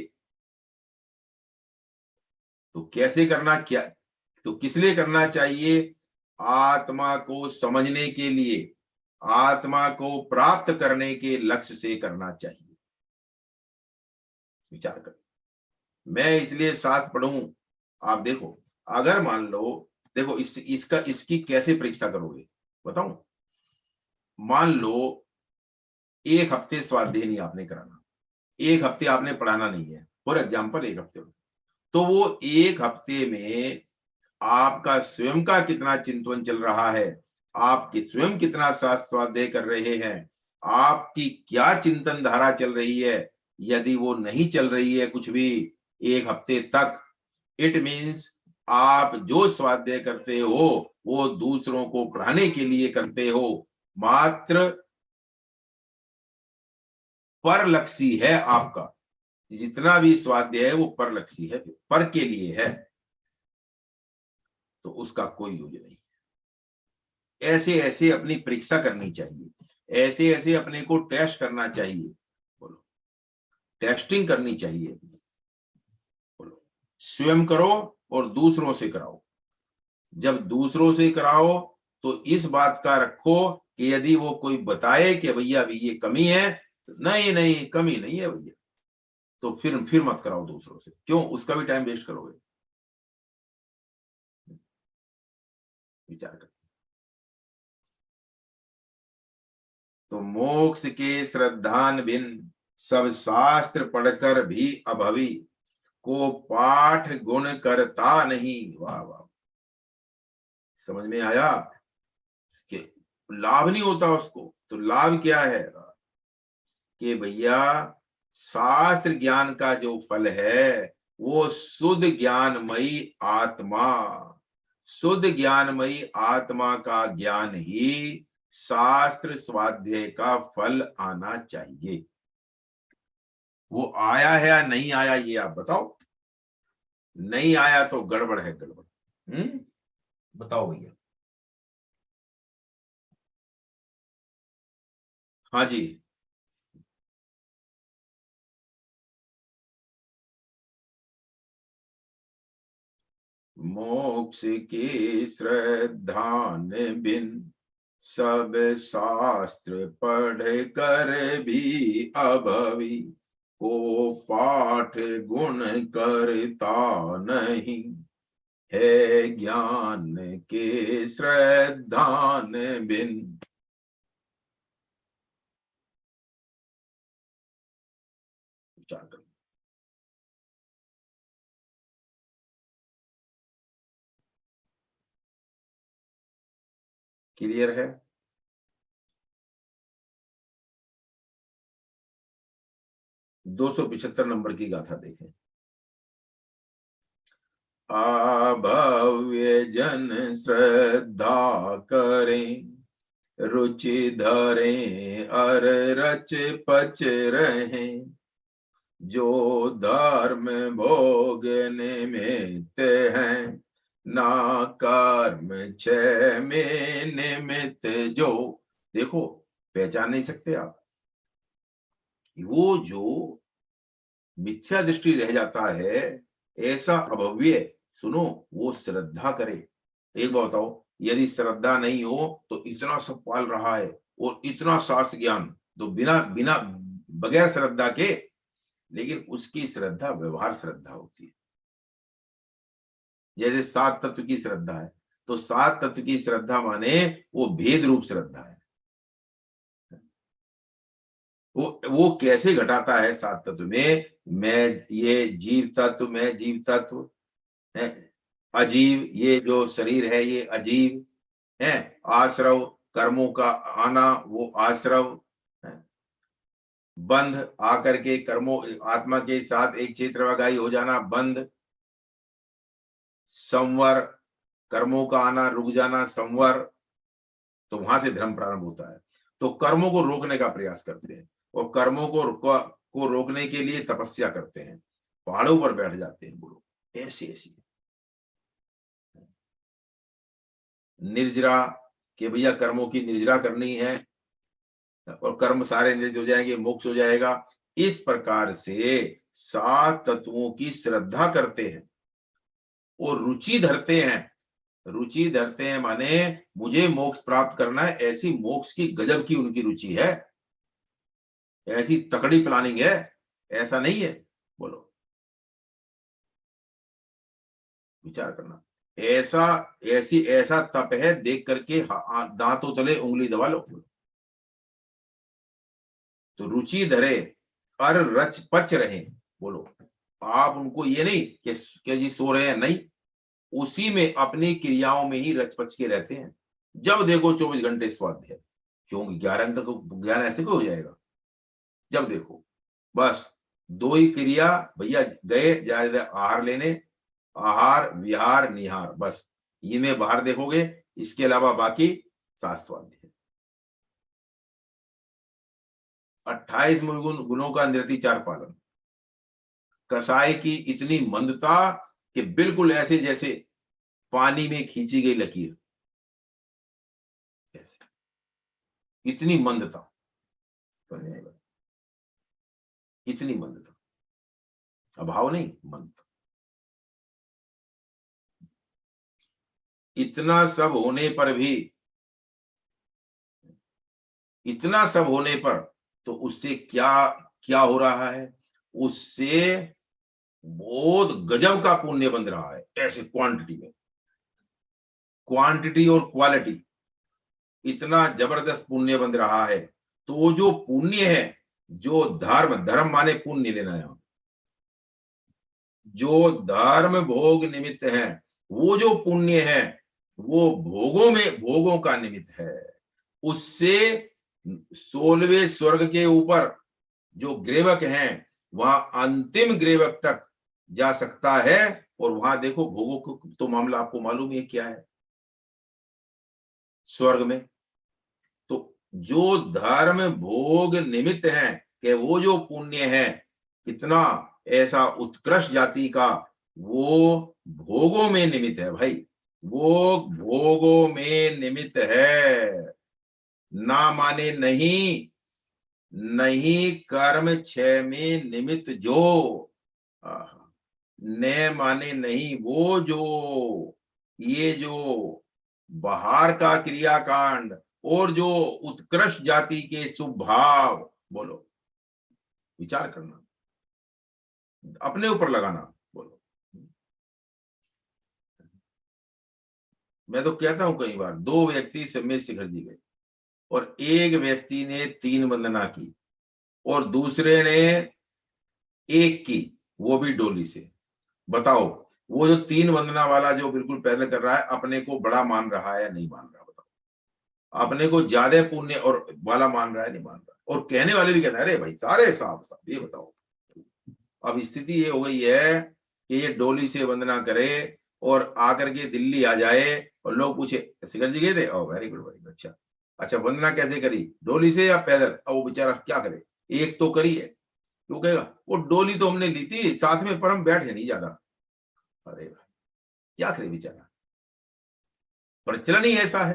तो कैसे करना, क्या तो किस लिए करना चाहिए? आत्मा को समझने के लिए, आत्मा को प्राप्त करने के लक्ष्य से करना चाहिए। विचार कर, मैं इसलिए शास्त्र पढ़ूं। आप देखो, अगर मान लो, देखो इसकी कैसे परीक्षा करोगे बताऊं? मान लो 1 हफ्ते स्वाध्याय नहीं आपने कराना, 1 हफ्ते आपने पढ़ाना नहीं है, फॉर एग्जाम्पल 1 हफ्ते, तो वो 1 हफ्ते में आपका स्वयं का कितना चिंतन चल रहा है, आपकी स्वयं कितना स्वाध्याय कर रहे हैं, आपकी क्या चिंतन धारा चल रही है। यदि वो नहीं चल रही है कुछ भी 1 हफ्ते तक, इट मीन्स आप जो स्वाध्याय करते हो वो दूसरों को पढ़ाने के लिए करते हो, मात्र परलक्षी है आपका। जितना भी स्वाध्याय है वो परलक्षी है, पर के लिए है, तो उसका कोई यूज नहीं। ऐसे ऐसे अपनी परीक्षा करनी चाहिए, ऐसे ऐसे अपने को टेस्ट करना चाहिए। बोलो, टेस्टिंग करनी चाहिए। बोलो, स्वयं करो और दूसरों से कराओ। जब दूसरों से कराओ तो इस बात का रखो कि यदि वो कोई बताए कि भैया अभी ये कमी है, नहीं नहीं कमी नहीं है भैया, तो फिर मत कराओ दूसरों से। क्यों? उसका भी टाइम वेस्ट करोगे। विचार कर। तो मोक्ष के श्रद्धान बिन सब शास्त्र पढ़कर भी अभवी को पाठ गुण करता नहीं। वाह वाह, समझ में आया? इसके लाभ नहीं होता उसको। तो लाभ क्या है कि भैया शास्त्र ज्ञान का जो फल है वो शुद्ध ज्ञानमयी आत्मा, शुद्ध ज्ञानमयी आत्मा का ज्ञान ही शास्त्र स्वाध्याय का फल आना चाहिए। वो आया है या नहीं आया ये आप बताओ। नहीं आया तो गड़बड़ है, गड़बड़। बताओ भैया। हाँ जी, मोक्ष की श्रद्धान बिन सब शास्त्र पढ़ कर भी अभवी को पाठ गुण करता नहीं है ज्ञान के श्रद्धान बिन। विचार करो। क्लियर है? दो 275 नंबर की गाथा देखें। अभव्य जन श्रद्धा करें, रुचि धरें अर रच पच रहें, जो धर्म भोग निमित्त हैं, ना कर्म क्षय में निमित्त जो। देखो, पहचान नहीं सकते आप, वो जो मिथ्या दृष्टि रह जाता है, ऐसा अभव्य, सुनो, वो श्रद्धा करे। एक बात बताओ, यदि श्रद्धा नहीं हो तो इतना सब पाल रहा है और इतना शास्त्र ज्ञान, तो बिना बिना बगैर श्रद्धा के, लेकिन उसकी श्रद्धा व्यवहार श्रद्धा होती है। जैसे 7 तत्व की श्रद्धा है, तो 7 तत्व की श्रद्धा माने वो भेद रूप श्रद्धा है। वो कैसे घटाता है 7 तत्व में? मैं ये जीव तत्व, मैं जीव तत्व है, अजीव ये जो शरीर है ये अजीव है, आश्रव कर्मों का आना वो आश्रव है, बंध आकर के कर्मों आत्मा के साथ एक क्षेत्रवागाई हो जाना बंध, संवर कर्मों का आना रुक जाना संवर, तो वहां से धर्म प्रारंभ होता है। तो कर्मों को रोकने का प्रयास करते हैं और कर्मों को रोकने के लिए तपस्या करते हैं, पहाड़ों पर बैठ जाते हैं वो लोग, ऐसी ऐसी निर्जरा, कि भैया कर्मों की निर्जरा करनी है, और कर्म सारे निज हो जाएंगे, मोक्ष हो जाएगा। इस प्रकार से 7 तत्वों की श्रद्धा करते हैं और रुचि धरते हैं। रुचि धरते हैं माने मुझे मोक्ष प्राप्त करना है, ऐसी मोक्ष की गजब की उनकी रुचि है, ऐसी तकड़ी प्लानिंग है, ऐसा नहीं है। बोलो, विचार करना। ऐसा तप है, देख करके दांतों तले उंगली दबा लो। तो रुचि धरे और रच पच रहे। बोलो, आप उनको ये नहीं कि जी सो रहे हैं, नहीं, उसी में अपनी क्रियाओं में ही रच पच के रहते हैं। जब देखो 24 घंटे स्वाध्याय। क्योंकि 11 अंक तक ज्ञान ऐसे को हो जाएगा। जब देखो बस 2 ही क्रिया, भैया गए ज्यादा आहार लेने, आहार विहार निहार, बस इनमें बाहर देखोगे, इसके अलावा बाकी 7 स्वाध्याय। 28 गुणों का नृत्याचार पालन। कसाई की इतनी मंदता कि बिल्कुल ऐसे जैसे पानी में खींची गई लकीर, ऐसे इतनी मंदता, इतनी मंदता, अभाव नहीं, मंदता। इतना सब होने पर तो उससे क्या क्या हो रहा है? उससे बहुत गजब का पुण्य बन रहा है। ऐसे क्वांटिटी में, क्वांटिटी और क्वालिटी, इतना जबरदस्त पुण्य बन रहा है। तो वो जो पुण्य है, जो धर्म माने पुण्य लेना है, जो धर्म भोग निमित्त है, वो जो पुण्य है वो भोगों का निमित्त है। उससे 16वें स्वर्ग के ऊपर जो ग्रेवक हैं, वहां अंतिम ग्रेवक तक जा सकता है। और वहां देखो भोगों को तो मामला आपको मालूम है क्या है स्वर्ग में। तो जो धर्म भोग निमित्त है कि वो जो पुण्य है कितना ऐसा उत्कृष्ट जाति का, वो भोगों में निमित्त है भाई, वो भोगों में निमित्त है। ना माने नहीं, नहीं कर्म क्षय में निमित्त जो, न माने नहीं वो जो, ये जो बाहर का क्रियाकांड और जो उत्कृष्ट जाति के स्वभाव, बोलो, विचार करना, अपने ऊपर लगाना। बोलो, मैं तो कहता हूं कई बार, 2 व्यक्ति सम्मेद शिखर जी गए और एक व्यक्ति ने 3 वंदना की और दूसरे ने 1 की, वो भी डोली से। बताओ, वो जो 3 वंदना वाला जो बिल्कुल पैदल कर रहा है, अपने को बड़ा मान रहा है या नहीं मान रहा? बताओ, अपने को ज्यादा पुण्य और वाला मान रहा है, नहीं मान रहा? और कहने वाले भी कहते हैं अरे भाई सारे साहब, ये बताओ। अब स्थिति ये हो गई है कि ये डोली से वंदना करे और आकर के दिल्ली आ जाए और लोग पूछे शिखर जी गए थे, ओ वेरी गुड, वेरी गुड, अच्छा अच्छा, वंदना कैसे करी, डोली से या पैदल? अब वो बेचारा क्या करे, एक तो करी है, वो कहेगा वो डोली तो हमने ली थी, साथ में पर हम बैठे नहीं ज्यादा। अरे भाई क्या करे बेचारा, प्रचलन ही ऐसा है।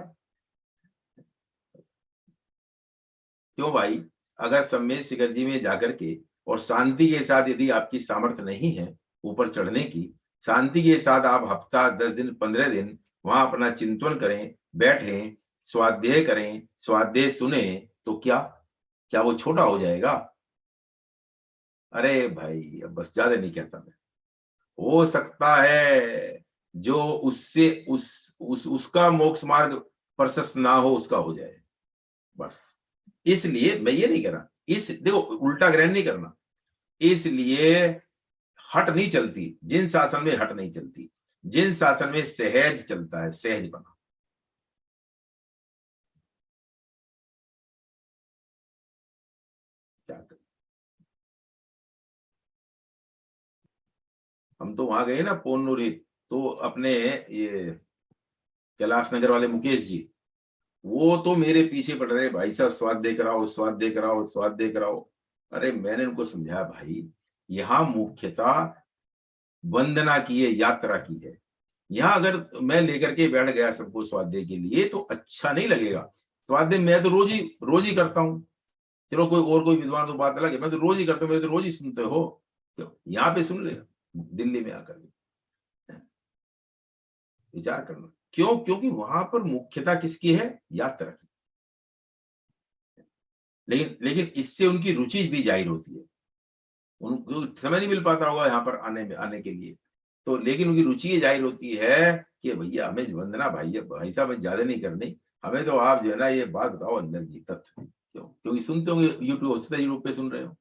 क्यों भाई? अगर सम्मेद शिखर जी में जाकर के और शांति के साथ यदि आपकी सामर्थ्य नहीं है ऊपर चढ़ने की, शांति के साथ आप हफ्ता 10 दिन 15 दिन वहां अपना चिंतन करें, बैठें, स्वाध्याय करें, स्वाध्याय सुने, तो क्या क्या वो छोटा हो जाएगा? अरे भाई अब बस, ज्यादा नहीं कहता मैं। हो सकता है जो उससे उसका मोक्ष मार्ग प्रशस्त ना हो, उसका हो जाए, बस। इसलिए मैं ये नहीं कह रहा, इस देखो उल्टा ग्रहण नहीं करना, इसलिए हट नहीं चलती, जिन शासन में हट नहीं चलती, जिन शासन में सहज चलता है, सहज बना। क्या करें? हम तो वहां गए ना पोन्नूरी, तो अपने ये कैलाश नगर वाले मुकेश जी, वो तो मेरे पीछे पड़ रहे, भाई साहब स्वाध्याय कराओ, स्वाध्याय कराओ, स्वाध्याय कराओ। अरे मैंने उनको समझाया भाई, यहाँ मुख्यतः वंदना की है, यात्रा की है। यहाँ अगर मैं लेकर के बैठ गया सबको स्वाध्याय के लिए तो अच्छा नहीं लगेगा। स्वाध्याय मैं तो रोज ही करता हूँ, चलो कोई विद्वान तो बात अलग है, मैं तो रोज ही करता हूँ, मेरे तो रोज ही सुनते हो, क्यों यहाँ पे सुन ले, दिल्ली में आकर विचार करना। क्यों? क्योंकि वहां पर मुख्यता किसकी है? यात्रा की। लेकिन इससे उनकी रुचि भी जाहिर होती है, उनको समय नहीं मिल पाता होगा यहाँ पर आने के लिए, तो लेकिन उनकी रुचि ये जाहिर होती है कि भैया हमें वंदना भाई साहब हमें ज्यादा नहीं करनी, हमें तो आप जो है ना ये बात बताओ अंदर की तत्व। क्यों? क्योंकि सुनते होंगे यूट्यूब पे सुन रहे हो,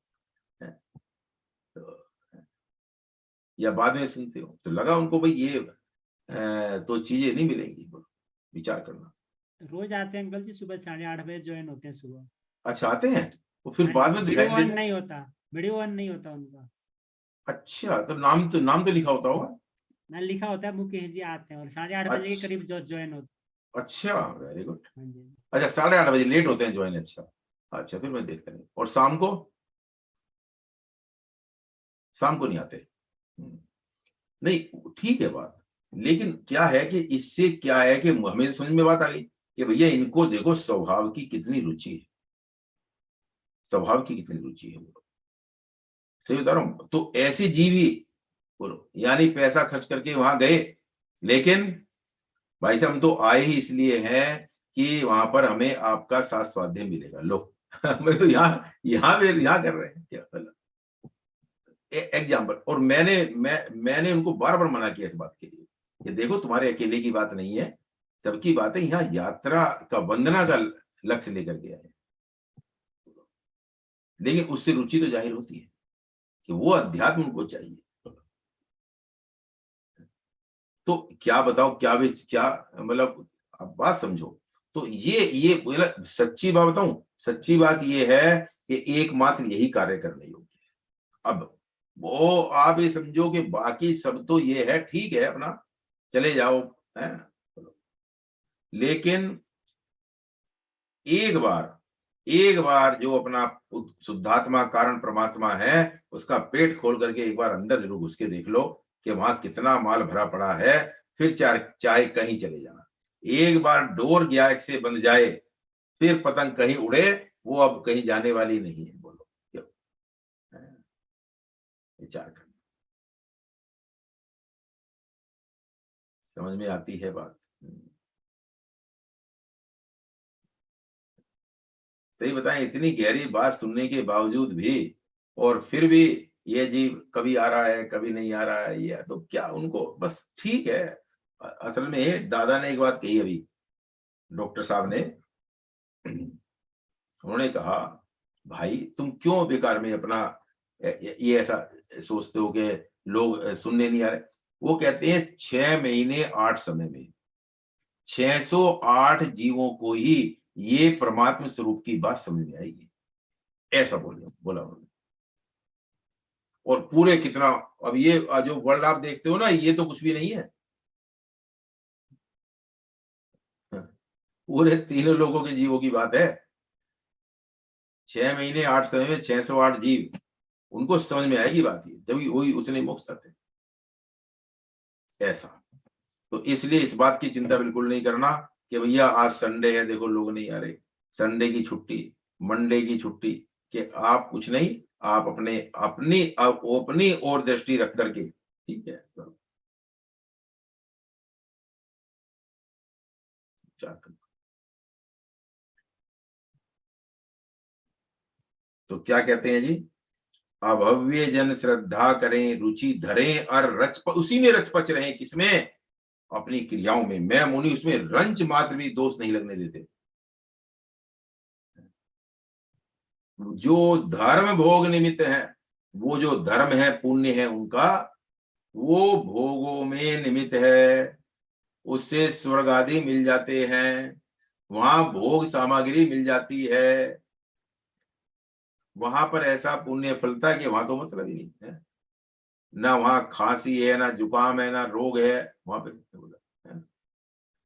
तो या बाद में सुनते हो, तो लगा उनको भाई ये तो चीजें नहीं मिलेंगी, विचार करना। रोज आते हैं अंकल जी, सुबह 8:30 बजे ज्वाइन होते हैं सुबह। अच्छा, आते हैं तो फिर बाद में वीडियो ऑन नहीं होता, वीडियो ऑन नहीं होता उनका। अच्छा, तो नाम तो लिखा होता होगा ना, लिखा होता है मुकेश जी आते हैं और 8:30 बजे के करीब जो ज्वाइन होते। अच्छा, वेरी गुड। हाँ जी। अच्छा, 8:30 बजे लेट होते हैं ज्वाइन। अच्छा, फिर मैं देखता नहीं। और शाम को नहीं आते। नहीं, ठीक है बात, लेकिन क्या है कि इससे क्या है कि हमें समझ में बात आ गई कि भैया इनको देखो स्वभाव की कितनी रुचि है, सही बता रहा हूं। तो ऐसे जीवी बोलो, यानी पैसा खर्च करके वहां गए, लेकिन भाई साहब हम तो आए ही इसलिए हैं कि वहां पर हमें आपका साथ स्वाध्याय मिलेगा। लो मैं तो यहाँ कर रहे हैं क्या एग्जाम्पल। और मैंने उनको बार बार मना किया इस बात के लिए कि देखो तुम्हारे अकेले की बात नहीं है, सबकी बात है। यहाँ यात्रा का वंदना का लक्ष्य लेकर के आए, लेकिन उससे रुचि तो जाहिर होती है कि वो अध्यात्म उनको चाहिए। तो क्या बताओ, क्या मतलब आप बात समझो। तो ये सच्ची बात बताऊं, सच्ची बात ये है कि एकमात्र यही कार्य करने योग्य है। अब वो आप ये समझो कि बाकी सब तो ये है, ठीक है अपना चले जाओ है, लेकिन एक बार जो अपना शुद्धात्मा कारण परमात्मा है उसका पेट खोल करके एक बार अंदर जरूर घुस के देख लो कि वहां कितना माल भरा पड़ा है। फिर चाहे कहीं चले जाना, एक बार डोर गया से बंध जाए, फिर पतंग कहीं उड़े, वो अब कहीं जाने वाली नहीं है। बोलो क्यों? विचार करना, समझ में आती है बात? सही बताएं, इतनी गहरी बात सुनने के बावजूद भी और फिर भी ये जीव कभी आ रहा है कभी नहीं आ रहा है, ये तो क्या उनको बस ठीक है। असल में दादा ने एक बात कही अभी, डॉक्टर साहब ने, उन्होंने कहा भाई तुम क्यों बेकार में अपना ये ऐसा सोचते हो कि लोग सुनने नहीं आ रहे। वो कहते हैं 6 महीने 8 समय में 608 जीवों को ही ये परमात्मा स्वरूप की बात समझ में आएगी, ऐसा बोला उन्होंने। और पूरे कितना, अब ये जो वर्ल्ड आप देखते हो ना, ये तो कुछ भी नहीं है, पूरे 3 लोगों के जीवों की बात है। 6 महीने 8 समय में 608 जीव, उनको समझ में आएगी बात ये, जब वही उसने मोक्ष करते ऐसा। तो इसलिए इस बात की चिंता बिल्कुल नहीं करना कि भैया आज संडे है देखो लोग नहीं आ रहे, संडे की छुट्टी, मंडे की छुट्टी, कि आप कुछ नहीं, आप अपनी और दृष्टि रख करके, ठीक है, तो क्या कहते हैं जी, अभव्य जन श्रद्धा करें, रुचि धरें और उसी में रचपच रहे, किसमें? अपनी क्रियाओं में। मैं मुनि उसमें रंच मात्र भी दोष नहीं लगने देते। जो धर्म भोग निमित्त है, वो जो धर्म है पुण्य है उनका, वो भोगों में निमित्त है, उससे स्वर्ग आदि मिल जाते हैं, वहां भोग सामग्री मिल जाती है, वहां पर ऐसा पुण्य फलता है कि वहां तो मतलब ही नहीं है ना, वहां खांसी है ना जुकाम है ना रोग है वहां पे,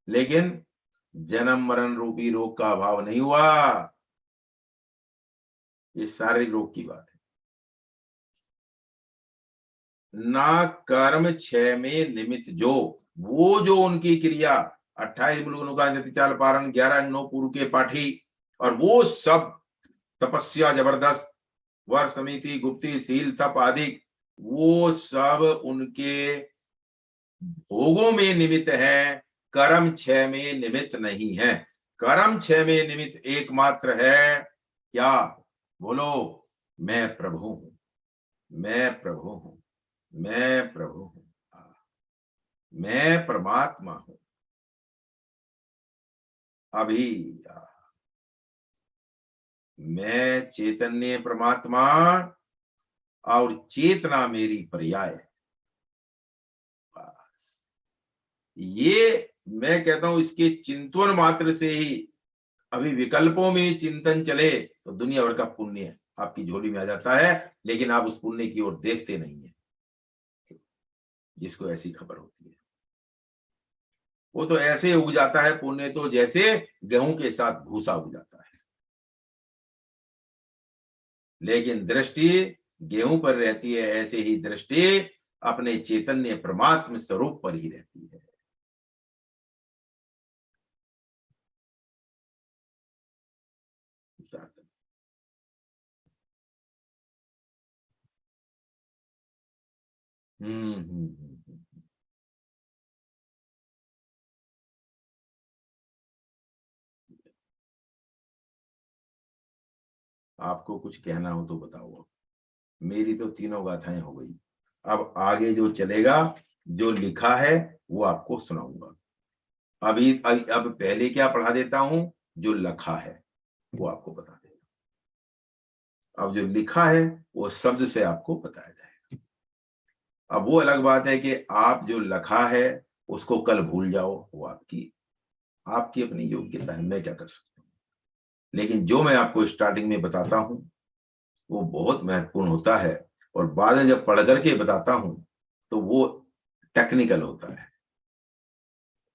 लेकिन जन्म मरण रूपी रोग का अभाव नहीं हुआ। ये शारीरिक रोग की बात है ना। कर्म 6 में निमित्त जो, वो जो उनकी क्रिया 28 मुलुगुनु का जति चाल पारण 11 अंग 9 पूर्व के पाठी, और वो सब तपस्या जबरदस्त, वर समिति, गुप्ती, शील, तप आदि, वो सब उनके भोगों में निमित्त है, कर्म क्षय में निमित्त नहीं है। कर्म क्षय में निमित्त एकमात्र है क्या? बोलो, मैं प्रभु हूं, मैं प्रभु हूं, मैं प्रभु हूं, मैं परमात्मा हूं। अभी मैं चैतन्य परमात्मा और चेतना मेरी पर्याय है। ये मैं कहता हूं, इसके चिंतन मात्र से ही अभी विकल्पों में चिंतन चले तो दुनिया भर का पुण्य आपकी झोली में आ जाता है, लेकिन आप उस पुण्य की ओर देखते नहीं है। जिसको ऐसी खबर होती है वो तो ऐसे उग जाता है पुण्य, तो जैसे गेहूं के साथ भूसा उग जाता है, लेकिन दृष्टि गेहूं पर रहती है, ऐसे ही दृष्टि अपने चैतन्य परमात्म स्वरूप पर ही रहती है। आपको कुछ कहना हो तो बताओ। मेरी तो तीनों गाथाएं हो गई, अब आगे जो चलेगा, जो लिखा है वो आपको सुनाऊंगा। अब पहले क्या पढ़ा देता हूं, जो लिखा है वो आपको बता देगा। अब जो लिखा है वो शब्द से आपको बताया जाएगा। अब वो अलग बात है कि आप जो लिखा है उसको कल भूल जाओ, वो आपकी अपनी योग्यता है, मैं क्या कर सकता हूं। लेकिन जो मैं आपको स्टार्टिंग में बताता हूं वो बहुत महत्वपूर्ण होता है, और बाद में जब पढ़ करके बताता हूं तो वो टेक्निकल होता है,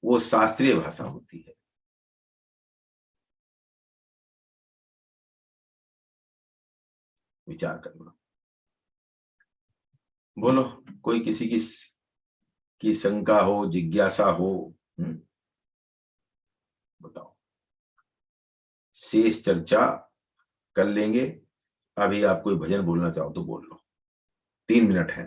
वो शास्त्रीय भाषा होती है। विचार करना। बोलो, कोई किसी की शंका हो, जिज्ञासा हो, बताओ। शेष चर्चा कर लेंगे। अभी आप कोई भजन बोलना चाहो तो बोल लो, 3 मिनट है।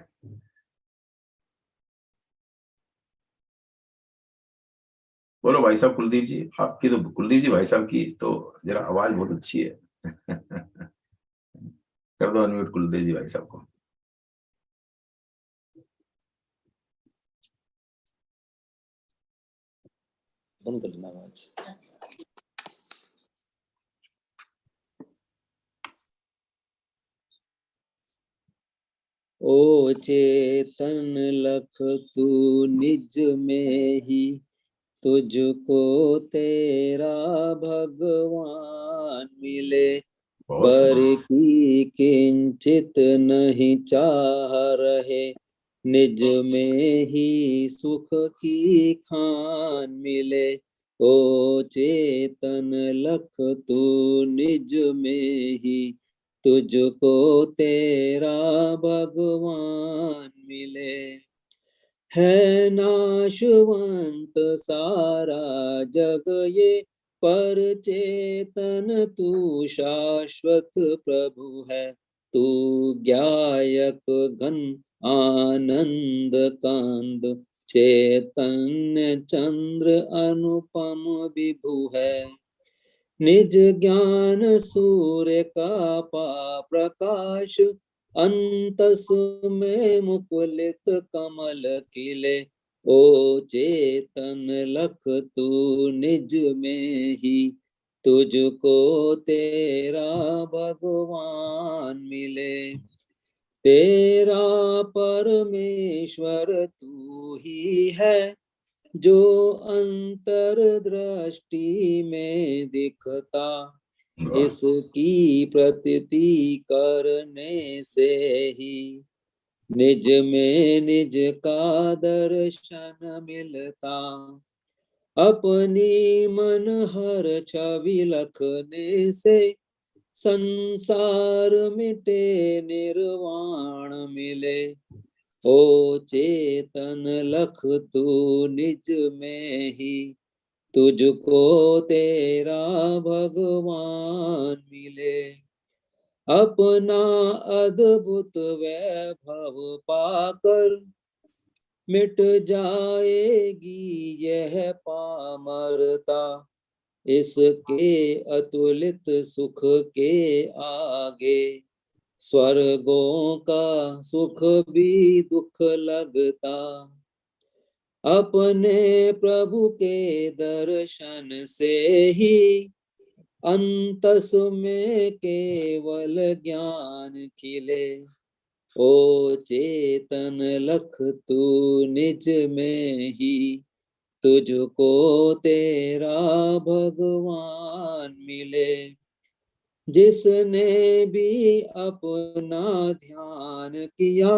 बोलो भाई साहब, कुलदीप जी, आपकी तो, कुलदीप जी भाई साहब की तो जरा आवाज बहुत अच्छी है। कर दो अनम्यूट कुलदीप जी भाई साहब को। बंद कर देना आवाज। ओ चेतन लख तू निज में ही, तुझको तेरा भगवान मिले। पर की किंचित नहीं चाह रहे, निज में ही सुख की खान मिले। ओ चेतन लख तू निज में ही, तुझको तेरा भगवान मिले। है नाशवंत सारा जग ये, पर चेतन तू शाश्वत प्रभु है। तू ज्ञायक घन आनंद कांद, चैतन्य चंद्र अनुपम विभु है। निज ज्ञान सूर्य का प्रकाश, अंतस में मुकुलित कमल खिले। ओ चेतन लख तू निज में ही, तुझको तेरा भगवान मिले। तेरा परमेश्वर तू ही है, जो अंतर दृष्टि में दिखता। इसकी प्रतीति करने से ही, निज में निज का दर्शन मिलता। अपनी मन हर छवि लखने से, संसार मिटे निर्वाण मिले। ओ चेतन लख तू निज में ही, तुझको तेरा भगवान मिले। अपना अद्भुत वैभव पाकर मिट जाएगी यह पामरता। इसके अतुलित सुख के आगे स्वर्गों का सुख भी दुख लगता। अपने प्रभु के दर्शन से ही अंतस में केवल ज्ञान खिले। ओ चेतन लख तू निज में ही तुझको तेरा भगवान मिले। जिसने भी अपना ध्यान किया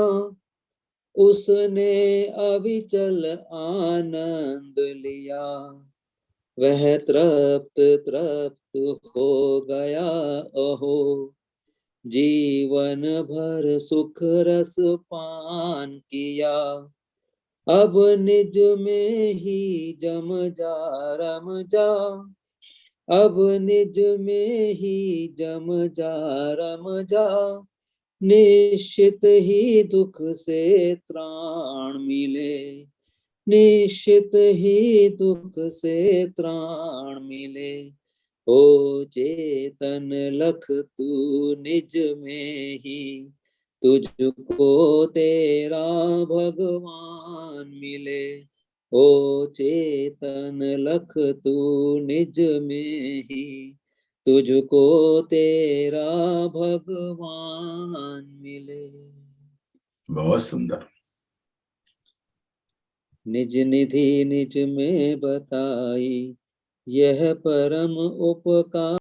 उसने अविचल आनंद लिया। वह तृप्त तृप्त हो गया अहो, जीवन भर सुख रस पान किया। अब निज में ही जम जा रम जा, अब निज में ही जम जा रम जा। निश्चित ही दुख से त्राण मिले, निश्चित ही दुख से त्राण मिले। ओ चेतन लख तू निज में ही तुझको तेरा भगवान मिले। ओ चेतन लख तू निज में ही तुझको तेरा भगवान मिले। बहुत सुंदर। निज निधि निज में बताई यह परम उपकार।